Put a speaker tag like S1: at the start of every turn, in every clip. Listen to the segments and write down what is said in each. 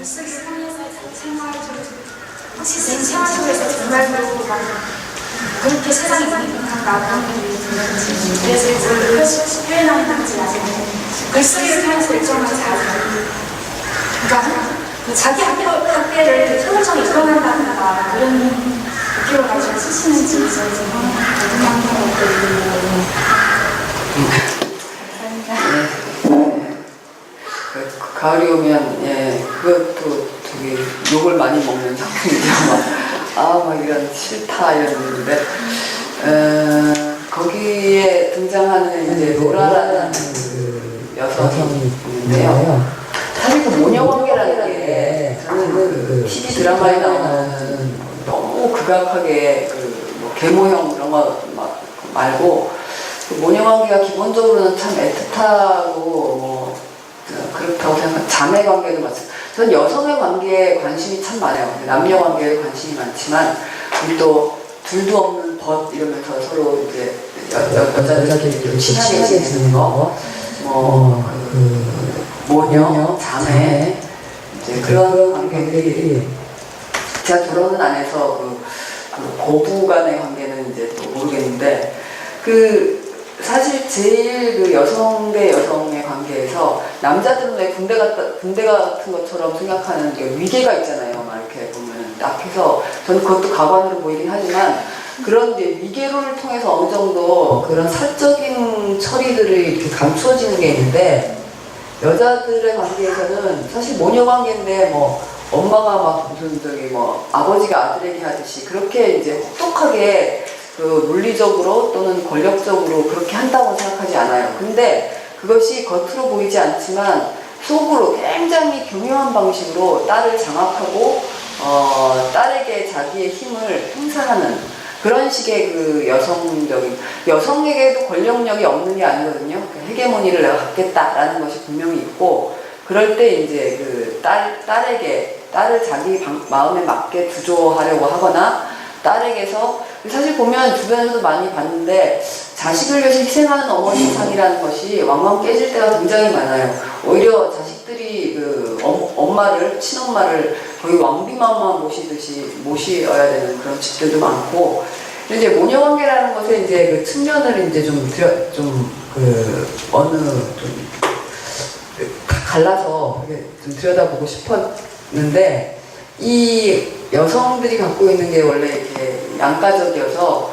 S1: 글쓰기를 하면서 혹시 제 생활 속에서 정말로 막 그렇게 세상이 분명한가 그런 생각이 들었지. 그래서 이걸 표현하는지 아직 글쓰기를 통해서 일정한 그러니까 자기 학계를 소유성이 이끌어낸다든가 그런 목표를 가지고 쓰시는지 궁금한
S2: 가을이 오면, 예, 그것도 되게 욕을 많이 먹는 작품이죠. 막 이런 싫다 이러는데, 거기에 등장하는 이제 로라라는 그 여성이 있는데요. 사실 그 모녀관계라는 게 저는 그 TV 드라마에 나오는 너무 극악하게 뭐 계모형 그런 거 말고 그 모녀관계가 기본적으로는 참 애틋하고 그렇다고 생각합니다. 자매 관계도 마찬가지고. 전 여성의 관계에 관심이 참 많아요. 남녀 관계에 관심이 많지만, 또 둘도 없는 벗 이러면서 서로 이제 여자들끼리 친하게 지내는 거, 모녀, 자매, 이제 그런 관계들이 제가 결혼은 안 해서 그 고부 간의 관계는 이제 또 모르겠는데, 사실 제일 그 여성 대 여성의 관계에서 남자들은 왜 군대 같은 것처럼 생각하는 게 위계가 있잖아요. 막 이렇게 보면 딱 해서 저는 그것도 가관으로 보이긴 하지만 그런 이제 위계론을 통해서 어느 정도 그런 사적인 처리들이 이렇게 감추어지는 게 있는데 여자들의 관계에서는 사실 모녀 관계인데 엄마가 막 무슨 아버지가 아들에게 하듯이 그렇게 이제 혹독하게 물리적으로 또는 권력적으로 그렇게 한다고 생각하지 않아요. 근데 그것이 겉으로 보이지 않지만 속으로 굉장히 교묘한 방식으로 딸을 장악하고 딸에게 자기의 힘을 행사하는 그런 식의 그 여성에게도 권력력이 없는 게 아니거든요. 헤게모니를 내가 갖겠다라는 것이 분명히 있고 그럴 때 이제 그 딸을 자기 마음에 맞게 주조하려고 하거나 딸에게서 사실 보면 주변에서도 많이 봤는데 자식을 위해서 희생하는 어머니 상이라는 것이 왕왕 깨질 때가 굉장히 많아요. 오히려 자식들이 엄마를, 친엄마를 거의 왕비맘만 모시듯이 모셔야 되는 그런 집들도 많고, 이제 모녀관계라는 것에 이제 그 측면을 이제 갈라서 좀 들여다보고 싶었는데, 이 여성들이 갖고 있는 게 원래 이렇게 양가적이어서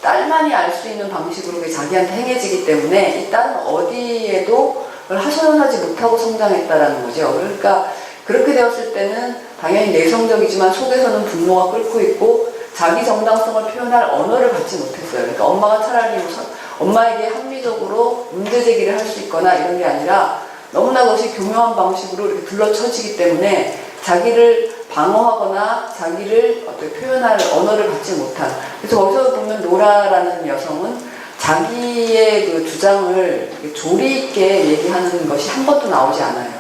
S2: 딸만이 알 수 있는 방식으로 자기한테 행해지기 때문에 이 딸은 어디에도 하소연하지 못하고 성장했다라는 거죠. 그러니까 그렇게 되었을 때는 당연히 내성적이지만 속에서는 분노가 끓고 있고 자기 정당성을 표현할 언어를 갖지 못했어요. 그러니까 엄마가 차라리 엄마에게 합리적으로 문제 제기를 할 수 있거나 이런 게 아니라 너무나 그것이 교묘한 방식으로 이렇게 둘러쳐지기 때문에 자기를 방어하거나 자기를 어떻게 표현할 언어를 갖지 못한. 그래서 거기서 보면 노라라는 여성은 자기의 그 주장을 조리 있게 얘기하는 것이 한 번도 나오지 않아요.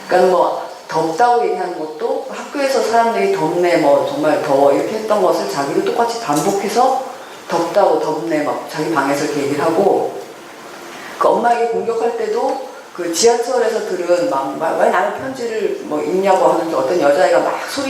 S2: 그러니까 덥다고 얘기하는 것도 학교에서 사람들이 덥네, 정말 더워 이렇게 했던 것을 자기도 똑같이 반복해서 덥다고 덥네 자기 방에서 이렇게 얘기를 하고, 그 엄마에게 공격할 때도 그 지하철에서 들은 왜 나는 편지를 읽냐고 하는데 어떤 여자애가 막 소리